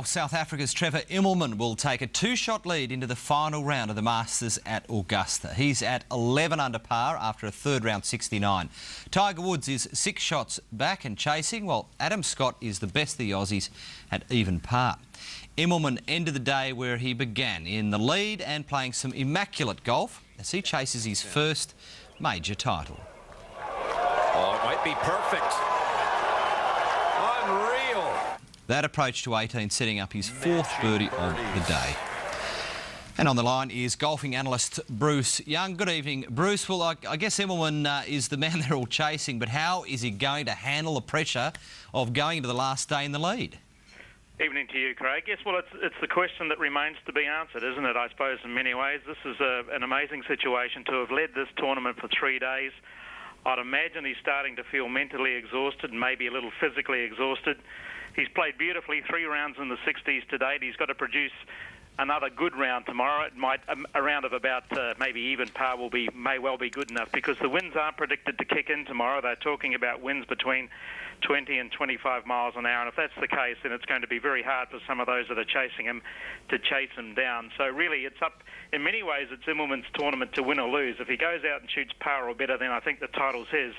South Africa's Trevor Immelman will take a two-shot lead into the final round of the Masters at Augusta. He's at 11 under par after a third-round 69. Tiger Woods is 6 shots back and chasing, while Adam Scott is the best of the Aussies at even par. Immelman ended the day where he began, in the lead and playing some immaculate golf as he chases his first major title. Oh, it might be perfect. Unreal. That approach to 18, setting up his fourth birdie of the day. And on the line is golfing analyst Bruce Young. Good evening, Bruce. Well, I guess Immelman is the man they're all chasing, but how is he going to handle the pressure of going into the last day in the lead? Evening to you, Craig. Yes, well, it's the question that remains to be answered, isn't it, I suppose, in many ways. This is an amazing situation to have led this tournament for 3 days. I'd imagine he's starting to feel mentally exhausted and maybe a little physically exhausted. He's played beautifully, 3 rounds in the 60s to date. He's got to produce another good round tomorrow. It might a round of about maybe even par may well be good enough, because the winds are predicted to kick in tomorrow. They're talking about winds between 20 and 25 miles an hour, and if that's the case, then it's going to be very hard for some of those that are chasing him to chase him down. So really, it's up, in many ways, it's Immelman's tournament to win or lose. If he goes out and shoots par or better, then I think the title's his.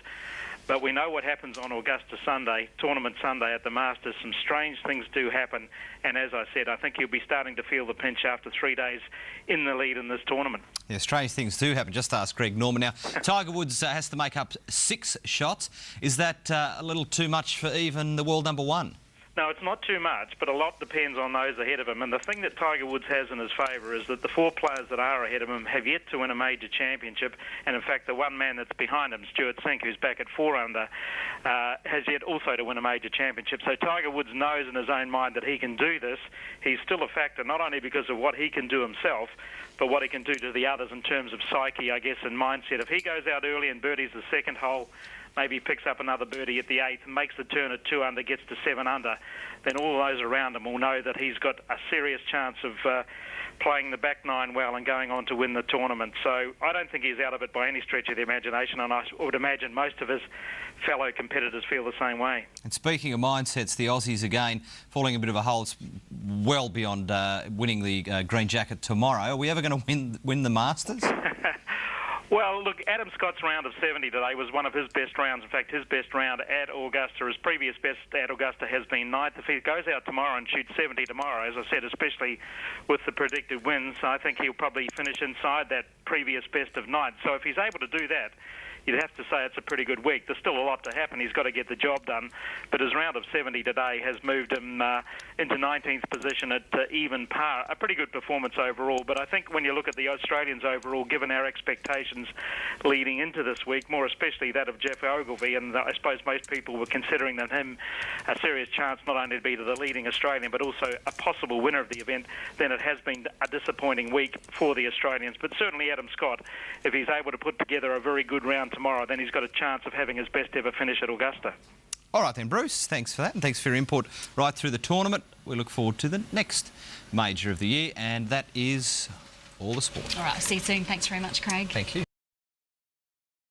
But we know what happens on Augusta Sunday, Tournament Sunday at the Masters. Some strange things do happen, and as I said, I think he'll be starting to feel the pinch after 3 days in the lead in this tournament. Yeah, strange things do happen. Just ask Greg Norman. Now, Tiger Woods has to make up 6 shots. Is that a little too much for even the world number one? No, it's not too much, but a lot depends on those ahead of him. And the thing that Tiger Woods has in his favour is that the 4 players that are ahead of him have yet to win a major championship. And in fact, the one man that's behind him, Stuart Sink, who's back at 4 under, has yet also to win a major championship. So Tiger Woods knows in his own mind that he can do this. He's still a factor, not only because of what he can do himself, but what he can do to the others in terms of psyche, I guess, and mindset. If he goes out early and birdies the second hole, maybe picks up another birdie at the 8th, makes the turn at 2 under, gets to 7 under, then all those around him will know that he's got a serious chance of playing the back 9 well and going on to win the tournament. So I don't think he's out of it by any stretch of the imagination, and I would imagine most of his fellow competitors feel the same way. And speaking of mindsets, the Aussies again falling a bit of a hole. It's well beyond winning the green jacket tomorrow. Are we ever going to win the Masters? Well, look, Adam Scott's round of 70 today was one of his best rounds. In fact, his best round at Augusta, his previous best at Augusta has been 9th. If he goes out tomorrow and shoots 70 tomorrow, as I said, especially with the predicted wins, I think he'll probably finish inside that previous best of 9th. So if he's able to do that, you'd have to say it's a pretty good week. There's still a lot to happen. He's got to get the job done. But his round of 70 today has moved him into 19th position at even par. A pretty good performance overall. But I think when you look at the Australians overall, given our expectations leading into this week, more especially that of Geoff Ogilvy, and I suppose most people were considering that him a serious chance not only to be the leading Australian, but also a possible winner of the event, then it has been a disappointing week for the Australians. But certainly Adam Scott, if he's able to put together a very good round tomorrow, then he's got a chance of having his best ever finish at Augusta. All right then, Bruce, thanks for that, and thanks for your input right through the tournament. We look forward to the next major of the year, and that is all the sport. All right, see you soon. Thanks very much, Craig. Thank you.